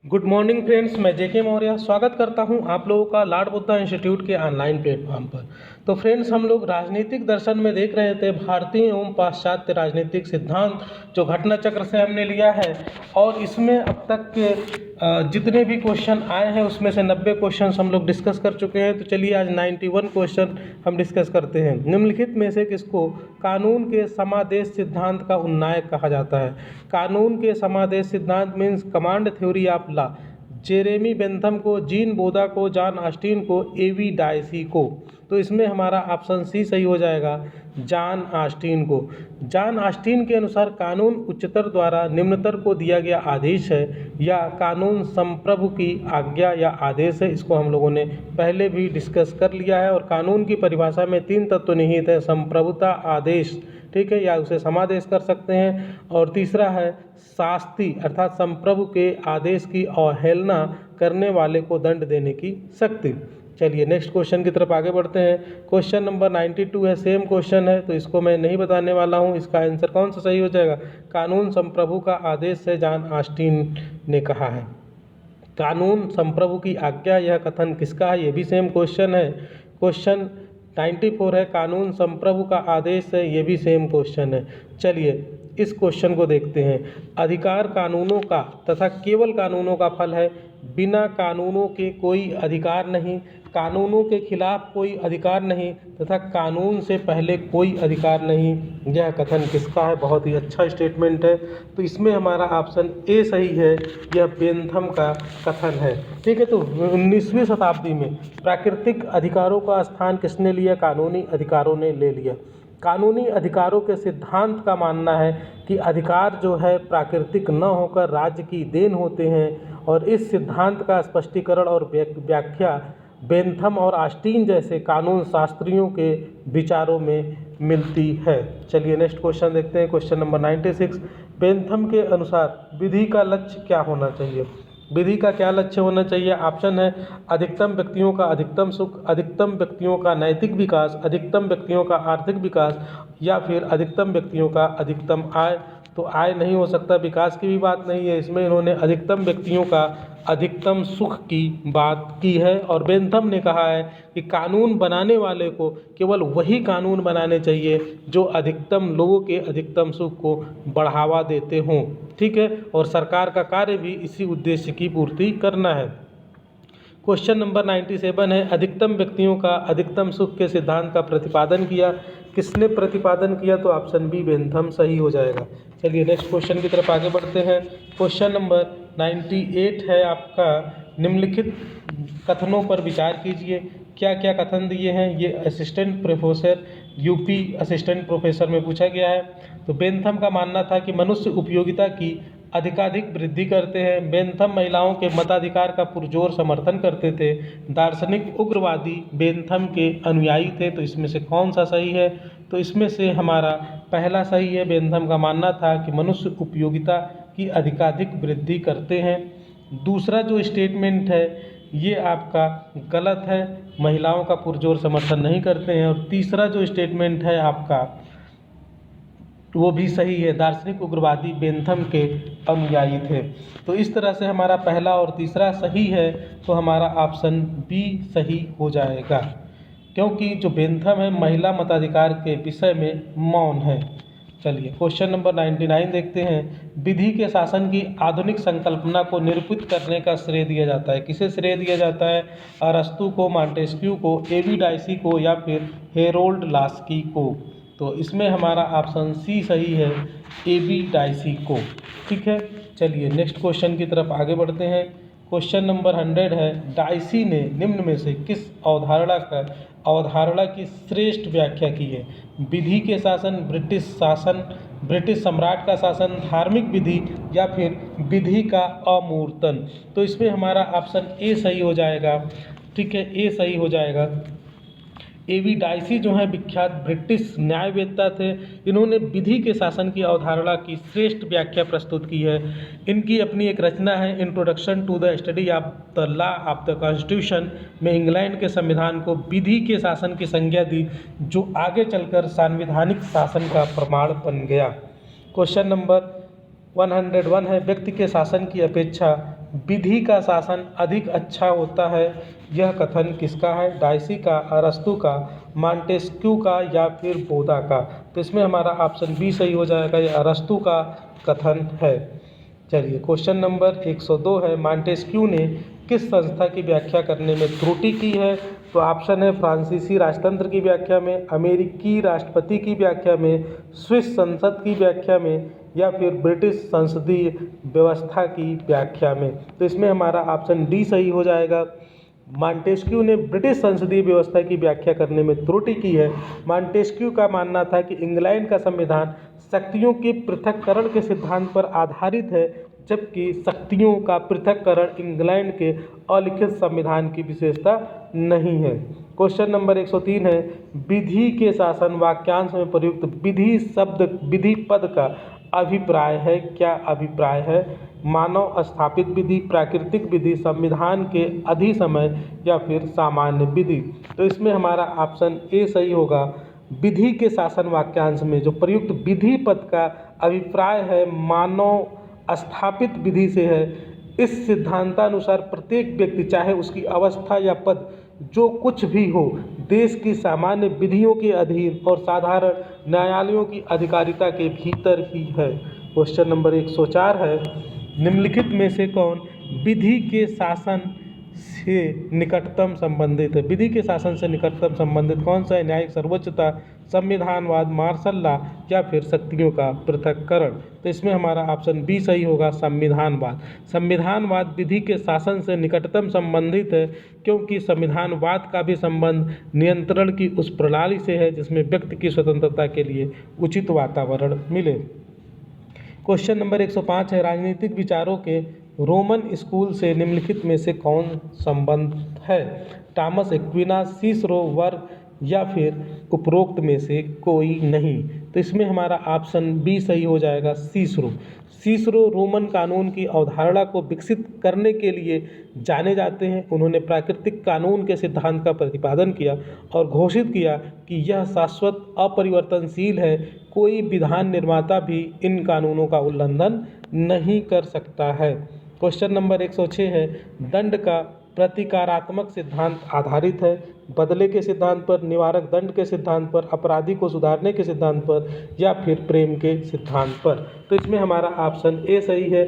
Good morning friends, मैं जेके मौर्य स्वागत करता हूं आप लोगों का लॉर्ड बुद्धा इंस्टीट्यूट के ऑनलाइन प्लेटफॉर्म पर। तो फ्रेंड्स, हम लोग राजनीतिक दर्शन में देख रहे थे भारतीय एवं पाश्चात्य राजनीतिक सिद्धांत, जो घटना चक्र से हमने लिया है। और इसमें अब तक के जितने भी क्वेश्चन आए हैं उसमें से 90 क्वेश्चन हम लोग डिस्कस कर चुके हैं। तो चलिए आज 91 क्वेश्चन हम डिस्कस करते हैं। निम्नलिखित में से किसको कानून के समादेश सिद्धांत का उन्नायक कहा जाता है? कानून के समादेश सिद्धांत means command theory of law. Jeremy Bentham को, जीन बोदा को, जॉन ऑस्टिन को, एवी डायसी को। तो इसमें हमारा ऑप्शन सी सही हो जाएगा, जॉन ऑस्टिन को। जॉन ऑस्टिन के अनुसार कानून उच्चतर द्वारा निम्नतर को दिया गया आदेश है या कानून संप्रभु की आज्ञा या आदेश है। इसको हम लोगों ने पहले भी डिस्कस कर लिया है। और कानून की परिभाषा में 3 तत्व निहित है: संप्रभुता, आदेश, ठीक है, या उसे समादेश कर सकते हैं। और तीसरा है शास्ति, अर्थात संप्रभु के आदेश की अवहेलना करने वाले को दंड देने की शक्ति। चलिए नेक्स्ट क्वेश्चन की तरफ आगे बढ़ते हैं। क्वेश्चन नंबर 92 है, सेम क्वेश्चन है, तो इसको मैं नहीं बताने वाला हूँ। इसका आंसर कौन सा सही हो जाएगा? कानून संप्रभु का आदेश है, जॉन ऑस्टिन ने कहा है। कानून संप्रभु की आज्ञा, यह कथन किसका है? ये भी सेम क्वेश्चन है। क्वेश्चन 94 है, कानून संप्रभु का आदेश है, ये भी सेम क्वेश्चन है। चलिए इस क्वेश्चन को देखते हैं। अधिकार कानूनों का तथा केवल कानूनों का फल है। बिना कानूनों के कोई अधिकार नहीं, कानूनों के खिलाफ कोई अधिकार नहीं तथा कानून से पहले कोई अधिकार नहीं। यह कथन किसका है? बहुत ही अच्छा स्टेटमेंट है। तो इसमें हमारा ऑप्शन ए सही है, यह बेंथम का कथन है। ठीक है, तो 19वीं शताब्दी में प्राकृतिक अधिकारों का स्थान किसने लिया? कानूनी अधिकारों ने ले लिया। कानूनी अधिकारों के सिद्धांत का मानना है कि अधिकार जो है प्राकृतिक न होकर राज्य की देन होते हैं। और इस सिद्धांत का स्पष्टीकरण और व्याख्या बेंथम और ऑस्टिन जैसे कानून शास्त्रियों के विचारों में मिलती है। चलिए नेक्स्ट क्वेश्चन देखते हैं। क्वेश्चन नंबर 96, बेंथम के अनुसार विधि का लक्ष्य क्या होना चाहिए? विधि का क्या लक्ष्य होना चाहिए? ऑप्शन है अधिकतम व्यक्तियों का अधिकतम सुख, अधिकतम व्यक्तियों का नैतिक विकास, अधिकतम व्यक्तियों का आर्थिक विकास, या फिर अधिकतम व्यक्तियों का अधिकतम आय। तो आय नहीं हो सकता, विकास की भी बात नहीं है। इसमें इन्होंने अधिकतम व्यक्तियों का अधिकतम सुख की बात की है। और बेंथम ने कहा है कि कानून बनाने वाले को केवल वही कानून बनाने चाहिए जो अधिकतम लोगों के अधिकतम सुख को बढ़ावा देते हों। ठीक है, और सरकार का कार्य भी इसी उद्देश्य की पूर्ति करना है। क्वेश्चन नंबर 97 है, अधिकतम व्यक्तियों का अधिकतम सुख के सिद्धांत का प्रतिपादन किया। किसने प्रतिपादन किया? तो ऑप्शन बी बेंथम सही हो जाएगा। चलिए नेक्स्ट क्वेश्चन की तरफ आगे बढ़ते हैं। क्वेश्चन नंबर 98 है आपका, निम्नलिखित कथनों पर विचार कीजिए। क्या क्या कथन दिए हैं? ये assistant professor UP assistant professor में पूछा गया है। तो बेंथम का मानना था कि मनुष्य उपयोगिता की अधिकाधिक वृद्धि करते हैं। बेंथम महिलाओं के मताधिकार का पुरजोर समर्थन करते थे। दार्शनिक उग्रवादी बेंथम के अनुयायी थे। तो इसमें से कौन सा सही है? तो इसमें से हमारा पहला सही है। बेंथम का मानना था कि मनुष्य उपयोगिता की अधिकाधिक वृद्धि करते हैं। दूसरा जो स्टेटमेंट है ये आपका गलत है, महिलाओं का पुरजोर समर्थन नहीं करते हैं। और तीसरा जो स्टेटमेंट है आपका वो भी सही है, दार्शनिक उग्रवादी बेंथम के अनुयायी थे। तो इस तरह से हमारा पहला और तीसरा सही है। तो हमारा ऑप्शन बी सही हो जाएगा, क्योंकि जो बेंथम है महिला मताधिकार के विषय में मौन है। चलिए क्वेश्चन नंबर 99 देखते हैं। विधि के शासन की आधुनिक संकल्पना को निरूपित करने का श्रेय दिया जाता है। किसे श्रेय दिया जाता है? अरस्तु को, मॉन्टेस्क्यू को, एवी डायसी को, या फिर हेरोल्ड लास्की को। तो इसमें हमारा ऑप्शन सी सही है, एवी डायसी को। ठीक है, चलिए नेक्स्ट क्वेश्चन की तरफ आगे बढ़ते हैं। क्वेश्चन नंबर 100 है, डायसी ने निम्न में से किस अवधारणा की श्रेष्ठ व्याख्या की है? विधि के शासन, ब्रिटिश शासन, ब्रिटिश सम्राट का शासन, धार्मिक विधि, या फिर विधि का अमूर्तन। तो इसमें हमारा ऑप्शन ए सही हो जाएगा। ठीक है, ए सही हो जाएगा। एवी डायसी जो है विख्यात ब्रिटिश न्यायवेत्ता थे। इन्होंने विधि के शासन की अवधारणा की श्रेष्ठ व्याख्या प्रस्तुत की है। इनकी अपनी एक रचना है, introduction to the study of the law of the constitution, में इंग्लैंड के संविधान को विधि के शासन की संज्ञा दी, जो आगे चलकर संवैधानिक शासन का प्रमाण बन गया। क्वेश्चन नंबर 101 है, व्यक्ति के शासन की अपेक्षा विधि का शासन अधिक अच्छा होता है, यह कथन किसका है? डायसी का, अरस्तू का, मॉन्टेस्क्यू का या फिर बोधा का? तो इसमें हमारा ऑप्शन बी सही हो जाएगा, ये अरस्तू का कथन है। चलिए क्वेश्चन नंबर 102 है, मॉन्टेस्क्यू ने किस संस्था की व्याख्या करने में त्रुटि की है? तो ऑप्शन है फ्रांसीसी राजतंत्र की व्याख्या में, अमेरिकी राष्ट्रपति की व्याख्या में, स्विस संसद की व्याख्या में या फिर ब्रिटिश संसदीय व्यवस्था की व्याख्या में। तो इसमें हमारा ऑप्शन डी सही हो जाएगा। मॉन्टेस्क्यू ने ब्रिटिश संसदीय व्यवस्था की व्याख्या करने में त्रुटि की है। मॉन्टेस्क्यू का मानना था कि इंग्लैंड का संविधान शक्तियों के पृथक्करण के सिद्धांत पर आधारित है, जबकि शक्तियों का पृथक्करण इंग्लैंड के अलिखित संविधान की विशेषता नहीं है। क्वेश्चन नंबर 103 है, विधि के शासन वाक्यांश में प्रयुक्त विधि शब्द विधि पद का अभिप्राय है। क्या अभिप्राय है? मानव स्थापित विधि, प्राकृतिक विधि, संविधान के अधिसमय या फिर सामान्य विधि? तो इसमें हमारा ऑप्शन ए सही होगा। विधि के शासन वाक्यांश में जो प्रयुक्त विधि पद का अभिप्राय है मानव स्थापित विधि से है। इस सिद्धांतानुसार प्रत्येक व्यक्ति, चाहे उसकी अवस्था या पद जो कुछ भी हो, देश की सामान्य विधियों के अधीन और साधारण न्यायालयों की अधिकारिता के भीतर ही है। क्वेश्चन नंबर 104 है, निम्नलिखित में से कौन विधि के शासन से निकटतम संबंधित है? विधि के शासन से निकटतम संबंधित कौन सा है? न्यायिक सर्वोच्चता, संविधानवाद, मार्शल लॉ या फिर शक्तियों का पृथक्करण? तो इसमें हमारा ऑप्शन बी सही होगा, संविधानवाद। संविधानवाद विधि के शासन से निकटतम संबंधित है, क्योंकि संविधानवाद का भी संबंध नियंत्रण की उस प्रणाली से है जिसमें व्यक्ति की स्वतंत्रता के लिए उचित वातावरण मिले। क्वेश्चन नंबर 105 है, राजनीतिक विचारों के रोमन स्कूल से निम्नलिखित में से कौन संबंध है? टॉमस एक्विनास, सिसरो, वर्ग या फिर उपरोक्त में से कोई नहीं? तो इसमें हमारा ऑप्शन बी सही हो जाएगा, सिसरो। सिसरो रोमन कानून की अवधारणा को विकसित करने के लिए जाने जाते हैं। उन्होंने प्राकृतिक कानून के सिद्धांत का प्रतिपादन किया और घोषित किया कि यह शाश्वत अपरिवर्तनशील है। कोई विधान निर्माता भी इन कानूनों का उल्लंघन नहीं कर सकता है। क्वेश्चन नंबर 106 है, दंड का प्रतिकारात्मक सिद्धांत आधारित है बदले के सिद्धांत पर, निवारक दंड के सिद्धांत पर, अपराधी को सुधारने के सिद्धांत पर या फिर प्रेम के सिद्धांत पर? तो इसमें हमारा ऑप्शन ए सही है,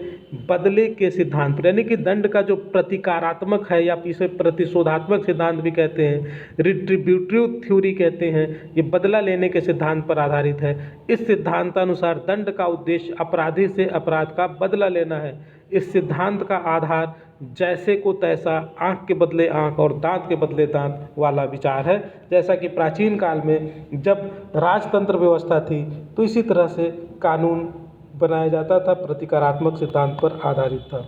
बदले के सिद्धांत पर। यानी कि दंड का जो प्रतिकारात्मक है या इसे प्रतिशोधात्मक सिद्धांत भी कहते हैं, रिट्रीब्यूटिव थ्योरी कहते हैं, ये बदला लेने के सिद्धांत पर आधारित है। इस सिद्धांतानुसार दंड का उद्देश्य अपराधी से अपराध का बदला लेना है। इस सिद्धांत का आधार जैसे को तैसा, आँख के बदले आँख और दांत के बदले दांत वाला विचार है। जैसा कि प्राचीन काल में जब राजतंत्र व्यवस्था थी तो इसी तरह से कानून बनाया जाता था, प्रतिकारात्मक सिद्धांत पर आधारित था।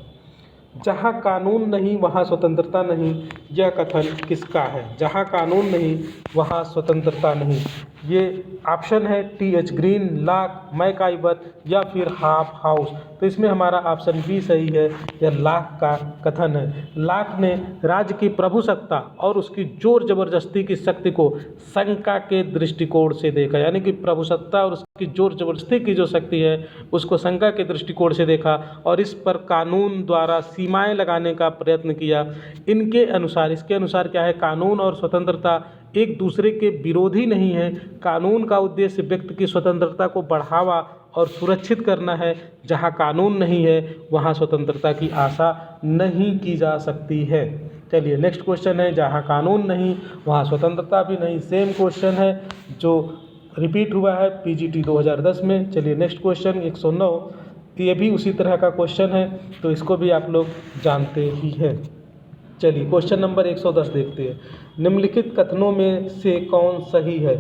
जहाँ कानून नहीं वहाँ स्वतंत्रता नहीं, यह कथन किसका है? जहाँ कानून नहीं वहाँ स्वतंत्रता नहीं, ये ऑप्शन है टी.एच. ग्रीन, लॉक, मैकाइवर या फिर हाफ हाउस? तो इसमें हमारा ऑप्शन बी सही है, यह लॉक का कथन है। लॉक ने राज्य की प्रभुसत्ता और उसकी जोर जबरदस्ती की शक्ति को शंका के दृष्टिकोण से देखा। यानी कि प्रभुसत्ता और उसकी जोर जबरदस्ती की जो शक्ति है उसको शंका के दृष्टिकोण से देखा और इस पर कानून द्वारा सीमाएं लगाने का प्रयत्न किया। इनके अनुसार, इसके अनुसार क्या है, कानून और स्वतंत्रता एक दूसरे के विरोधी नहीं है। कानून का उद्देश्य व्यक्ति की स्वतंत्रता को बढ़ावा और सुरक्षित करना है। जहाँ कानून नहीं है वहाँ स्वतंत्रता की आशा नहीं की जा सकती है। चलिए नेक्स्ट क्वेश्चन है, जहाँ कानून नहीं वहाँ स्वतंत्रता भी नहीं। सेम क्वेश्चन है जो रिपीट हुआ है पीजीटी 2010 में। चलिए नेक्स्ट क्वेश्चन 109, ये भी उसी तरह का क्वेश्चन है, तो इसको भी आप लोग जानते ही हैं। चलिए क्वेश्चन नंबर 110 देखते हैं, निम्नलिखित कथनों में से कौन सही है?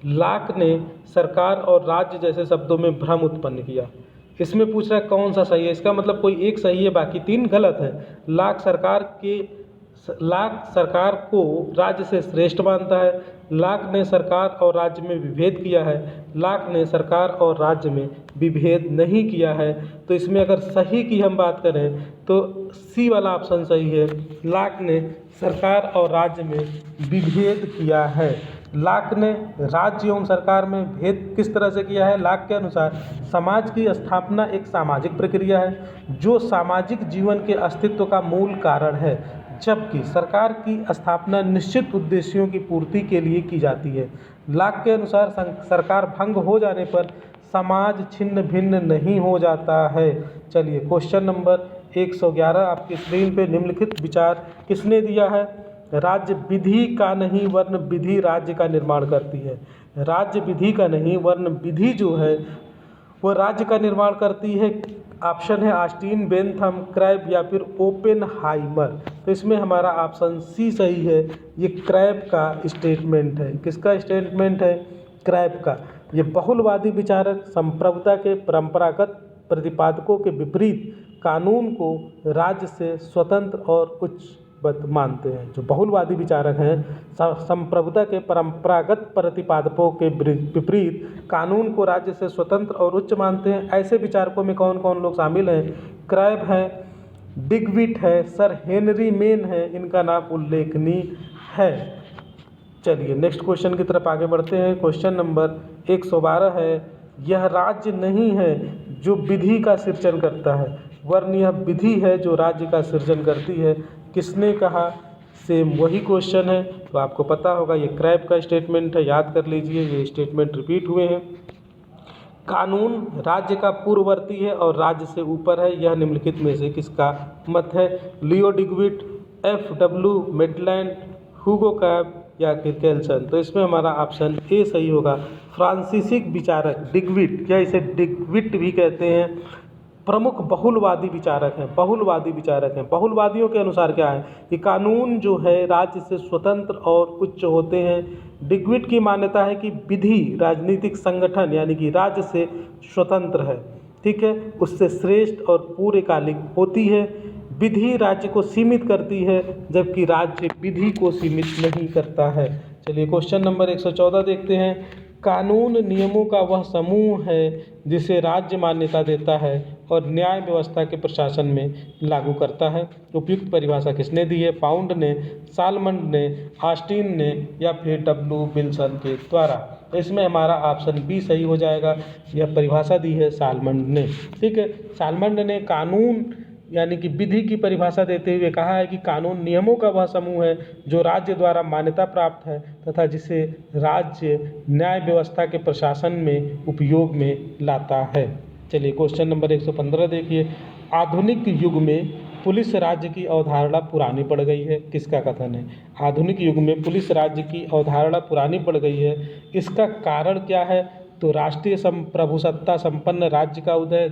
लॉक ने सरकार और राज्य जैसे शब्दों में भ्रम उत्पन्न किया। इसमें पूछ रहा है कौन सा सही है, इसका मतलब कोई एक सही है बाकी तीन गलत है। लॉक सरकार को राज्य से श्रेष्ठ मानता है। लॉक ने सरकार और राज्य में विभेद किया है। लॉक ने सरकार और राज्य में विभेद नहीं किया है। तो इसमें अगर सही की हम बात करें तो सी वाला ऑप्शन सही है, लॉक ने सरकार और राज्य में विभेद किया है। लाक ने राज्य एवं सरकार में भेद किस तरह से किया है? लाक के अनुसार समाज की स्थापना एक सामाजिक प्रक्रिया है जो सामाजिक जीवन के अस्तित्व का मूल कारण है, जबकि सरकार की स्थापना निश्चित उद्देश्यों की पूर्ति के लिए की जाती है। लाक के अनुसार सरकार भंग हो जाने पर समाज छिन्न भिन्न नहीं हो जाता है। चलिए क्वेश्चन नंबर 111 आपकी स्क्रीन पे निम्नलिखित विचार किसने दिया है? राज्य विधि का नहीं वर्ण विधि राज्य का निर्माण करती है। राज्य विधि का नहीं वर्ण विधि जो है वो राज्य का निर्माण करती है। ऑप्शन है ऑस्टिन, बेंथम, क्रैब या फिर ओपेनहाइमर। तो इसमें हमारा ऑप्शन सी सही है। ये क्रैब का स्टेटमेंट है। किसका स्टेटमेंट है? क्रैब का। ये बहुलवादी विचारक संप्रभुता के परंपरागत प्रतिपादकों के विपरीत कानून को राज्य से स्वतंत्र और उच्च मानते हैं। जो बहुलवादी विचारक हैं संप्रभुता के परंपरागत प्रतिपादकों के विपरीत कानून को राज्य से स्वतंत्र और उच्च मानते हैं। ऐसे विचारकों में कौन कौन लोग शामिल हैं? क्रैब है, डिगविट है, सर हेनरी मेन है। इनका नाम उल्लेखनीय है। चलिए नेक्स्ट क्वेश्चन की तरफ आगे बढ़ते हैं। क्वेश्चन नंबर 112 है, यह राज्य नहीं है जो विधि का सृजन करता है, वरन यह विधि है जो राज्य का सृजन करती है। किसने कहा? सेम वही क्वेश्चन है। तो आपको पता होगा ये क्रैब का स्टेटमेंट है, याद कर लीजिए। ये स्टेटमेंट रिपीट हुए हैं। कानून राज्य का पूर्ववर्ती है और राज्य से ऊपर है, यह निम्नलिखित में से किसका मत है? लियो डिगविट, F.W. मेटलैंड, हुगो कैब या फिर केल्सन। तो इसमें हमारा ऑप्शन ए सही होगा। फ्रांसीसी विचारक डिगविट, या इसे डिगविट भी कहते हैं, प्रमुख बहुलवादी विचारक हैं। बहुलवादियों के अनुसार क्या है कि कानून जो है राज्य से स्वतंत्र और उच्च होते हैं। डिगविट की मान्यता है कि विधि राजनीतिक संगठन यानी कि राज्य से स्वतंत्र है, ठीक है, उससे श्रेष्ठ और पूर्णकालिक होती है। विधि राज्य को सीमित करती है जबकि राज्य विधि को सीमित नहीं करता है। चलिए क्वेश्चन नंबर 114 देखते हैं। कानून नियमों का वह समूह है जिसे राज्य मान्यता देता है और न्याय व्यवस्था के प्रशासन में लागू करता है। उपयुक्त परिभाषा किसने दी है? पाउंड ने, सालमंड ने, ऑस्टिन ने या फिर W. विल्सन के द्वारा। तो इसमें हमारा ऑप्शन बी सही हो जाएगा। यह परिभाषा दी है सालमंड ने, ठीक है। सालमंड ने कानून यानी कि विधि की परिभाषा देते हुए कहा है कि कानून नियमों का वह समूह है जो राज्य द्वारा मान्यता प्राप्त है तथा जिसे राज्य न्याय व्यवस्था के प्रशासन में उपयोग में लाता है। चलिए क्वेश्चन नंबर 115 देखिए। आधुनिक युग में पुलिस राज्य की अवधारणा पुरानी पड़ गई है। किसका कथन है? आधुनिक युग में पुलिस राज्य की अवधारणा पुरानी पड़ गई है। इसका कारण क्या है? तो राष्ट्रीय प्रभुसत्ता संपन्न राज्य का उदय,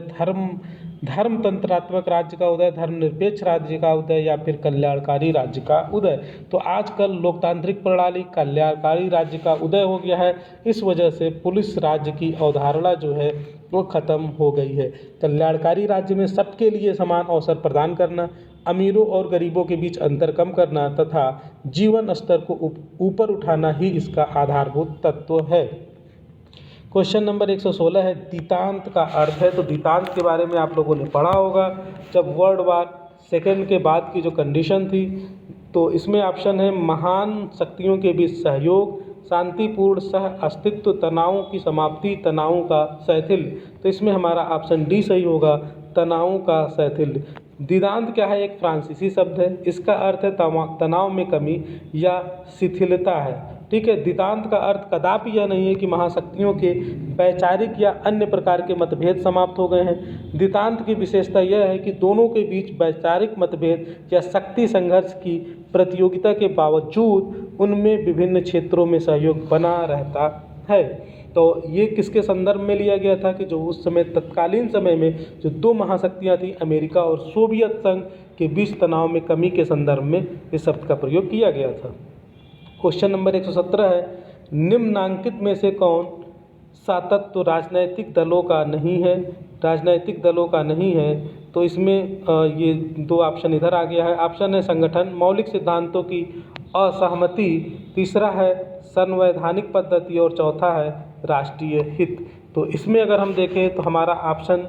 धर्मतंत्रात्मक राज्य का उदय, धर्मनिरपेक्ष राज्य का उदय या फिर कल्याणकारी राज्य का उदय। तो आजकल लोकतांत्रिक प्रणाली, कल्याणकारी राज्य का उदय हो गया है। इस वजह से पुलिस राज्य की अवधारणा जो है वो खत्म हो गई है। कल्याणकारी राज्य में सबके लिए समान अवसर प्रदान करना, अमीरों और गरीबों के बीच अंतर कम करना तथा जीवन स्तर को ऊपर उठाना ही इसका आधारभूत तत्व है। क्वेश्चन नंबर 116 है, द्वितांत का अर्थ है। तो द्वितांत के बारे में आप लोगों ने पढ़ा होगा जब वर्ल्ड वार सेकेंड के बाद की जो कंडीशन थी। तो इसमें ऑप्शन है महान शक्तियों के बीच सहयोग, शांतिपूर्ण सह अस्तित्व, तनावों की समाप्ति, तनावों का शैथिल्य। तो इसमें हमारा ऑप्शन डी सही होगा, तनावों का शैथिल्य। द्वितांत क्या है? एक फ्रांसीसी शब्द है। इसका अर्थ है तनाव में कमी या शिथिलता है, ठीक है। द्वितांत का अर्थ कदापि यह नहीं है कि महाशक्तियों के वैचारिक या अन्य प्रकार के मतभेद समाप्त हो गए हैं। द्वितांत की विशेषता यह है कि दोनों के बीच वैचारिक मतभेद या शक्ति संघर्ष की प्रतियोगिता के बावजूद उनमें विभिन्न क्षेत्रों में सहयोग बना रहता है। तो ये किसके संदर्भ में लिया गया था कि जो उस समय तत्कालीन समय में जो दो महाशक्तियाँ थी, अमेरिका और सोवियत संघ के बीच तनाव में कमी के संदर्भ में इस शब्द का प्रयोग किया गया था। क्वेश्चन नंबर 117 है, निम्नांकित में से कौन सा तत्व राजनैतिक दलों का नहीं है? राजनैतिक दलों का नहीं है तो इसमें ये दो ऑप्शन इधर आ गया है। ऑप्शन है संगठन, मौलिक सिद्धांतों की असहमति, तीसरा है संवैधानिक पद्धति और चौथा है राष्ट्रीय हित। तो इसमें अगर हम देखें तो हमारा ऑप्शन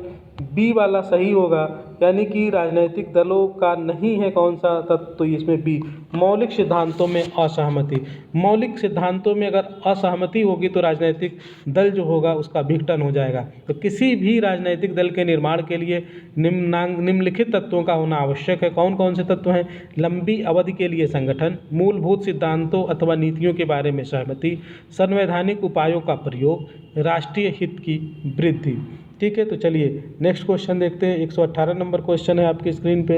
बी वाला सही होगा। यानी कि राजनीतिक दलों का नहीं है कौन सा तत्व, तो इसमें बी, मौलिक सिद्धांतों में असहमति। मौलिक सिद्धांतों में अगर असहमति होगी तो राजनीतिक दल जो होगा उसका विघटन हो जाएगा। तो किसी भी राजनीतिक दल के निर्माण के लिए निम्नलिखित तत्वों का होना आवश्यक है। कौन कौन से तत्व हैं? लंबी अवधि के लिए संगठन, मूलभूत सिद्धांतों अथवा नीतियों के बारे में सहमति, संवैधानिक उपायों का प्रयोग, राष्ट्रीय हित की वृद्धि। ठीक है, तो चलिए नेक्स्ट क्वेश्चन देखते हैं। 118 नंबर क्वेश्चन है आपकी स्क्रीन पे।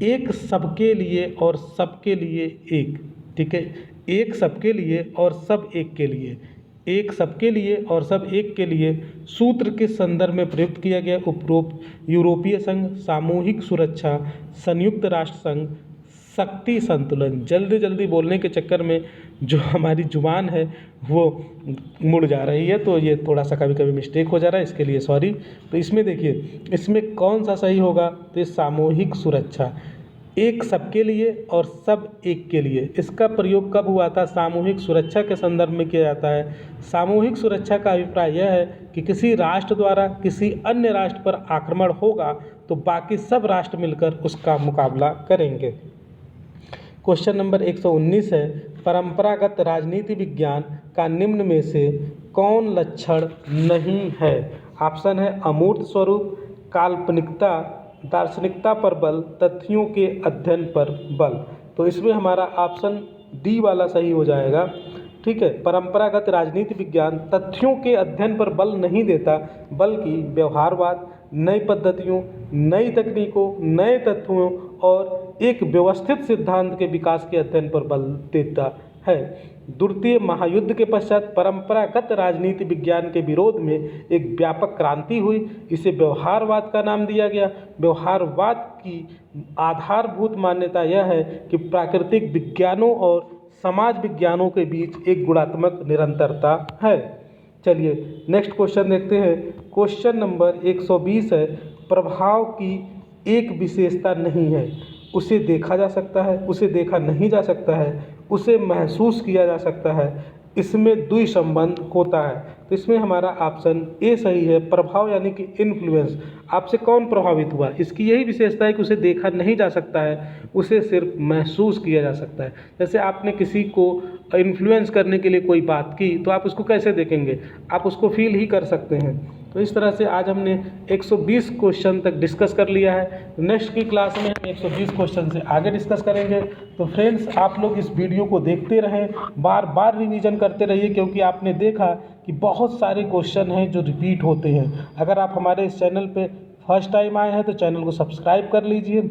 एक सबके लिए और सबके लिए एक। ठीक है, एक सबके लिए और सब एक के लिए। एक सबके लिए और सब एक के लिए सूत्र किस संदर्भ में प्रयुक्त किया गया? उपरोक्त यूरोपीय संघ, सामूहिक सुरक्षा, संयुक्त राष्ट्र संघ, शक्ति संतुलन। जल्दी जल्दी बोलने के चक्कर में जो हमारी जुबान है वो मुड़ जा रही है, तो ये थोड़ा सा कभी कभी मिस्टेक हो जा रहा है, इसके लिए सॉरी। तो इसमें देखिए, इसमें कौन सा सही होगा? तो ये सामूहिक सुरक्षा। एक सबके लिए और सब एक के लिए, इसका प्रयोग कब हुआ था? सामूहिक सुरक्षा के संदर्भ में किया जाता है। सामूहिक सुरक्षा का अभिप्राय यह है कि किसी राष्ट्र द्वारा किसी अन्य राष्ट्र पर आक्रमण होगा तो बाकी सब राष्ट्र मिलकर उसका मुकाबला करेंगे। क्वेश्चन नंबर 119 है, परंपरागत राजनीति विज्ञान का निम्न में से कौन लक्षण नहीं है? ऑप्शन है अमूर्त स्वरूप, काल्पनिकता, दार्शनिकता पर बल, तथ्यों के अध्ययन पर बल। तो इसमें हमारा ऑप्शन डी वाला सही हो जाएगा। ठीक है, परंपरागत राजनीति विज्ञान तथ्यों के अध्ययन पर बल नहीं देता, बल्कि व्यवहारवाद, नई पद्धतियों, नई तकनीकों, नए तत्वों और एक व्यवस्थित सिद्धांत के विकास के अध्ययन पर बल देता है। द्वितीय महायुद्ध के पश्चात परंपरागत राजनीति विज्ञान के विरोध में एक व्यापक क्रांति हुई, इसे व्यवहारवाद का नाम दिया गया। व्यवहारवाद की आधारभूत मान्यता यह है कि प्राकृतिक विज्ञानों और समाज विज्ञानों के बीच एक गुणात्मक निरंतरता है। चलिए नेक्स्ट क्वेश्चन देखते हैं। क्वेश्चन नंबर 120 है, प्रभाव की एक विशेषता नहीं है, उसे देखा जा सकता है, उसे देखा नहीं जा सकता है, उसे महसूस किया जा सकता है, इसमें द्वि संबंध होता है। तो इसमें हमारा ऑप्शन ए सही है, प्रभाव यानी कि इन्फ्लुएंस। आपसे कौन प्रभावित हुआ? इसकी यही विशेषता है कि उसे देखा नहीं जा सकता है, उसे सिर्फ महसूस किया जा सकता है। जैसे आपने किसी को इन्फ्लुएंस करने के लिए कोई बात की तो आप उसको कैसे देखेंगे? आप उसको फील ही कर सकते हैं। तो इस तरह से आज हमने 120 क्वेश्चन तक डिस्कस कर लिया है। नेक्स्ट की क्लास में हम 120 क्वेश्चन से आगे डिस्कस करेंगे। तो फ्रेंड्स, आप लोग इस वीडियो को देखते रहें, बार बार रिवीजन करते रहिए, क्योंकि आपने देखा कि बहुत सारे क्वेश्चन हैं जो रिपीट होते हैं। अगर आप हमारे इस चैनल पे फर्स्ट टाइम आए हैं तो चैनल को सब्सक्राइब कर लीजिए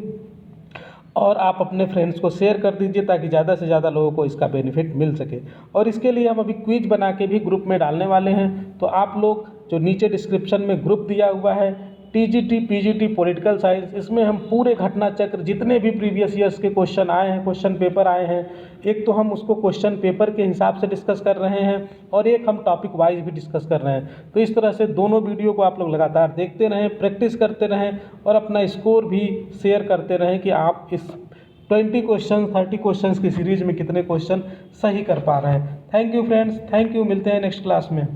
और आप अपने फ्रेंड्स को शेयर कर दीजिए ताकि ज़्यादा से ज़्यादा लोगों को इसका बेनिफिट मिल सके। और इसके लिए हम अभी क्विज बना के भी ग्रुप में डालने वाले हैं, तो आप लोग जो नीचे डिस्क्रिप्शन में ग्रुप दिया हुआ है टीजीटी पीजीटी पॉलिटिकल साइंस, इसमें हम पूरे घटना चक्र जितने भी प्रीवियस ईयर्स के क्वेश्चन आए हैं, क्वेश्चन पेपर आए हैं, एक तो हम उसको क्वेश्चन पेपर के हिसाब से डिस्कस कर रहे हैं और एक हम टॉपिक वाइज भी डिस्कस कर रहे हैं। तो इस तरह से दोनों वीडियो को आप लोग लगातार देखते रहें, प्रैक्टिस करते रहें और अपना स्कोर भी शेयर करते रहें कि आप इस 20 क्वेश्चन 30 क्वेश्चंस की सीरीज में कितने क्वेश्चन सही कर पा रहे हैं। Thank you friends, thank you, मिलते हैं नेक्स्ट क्लास में।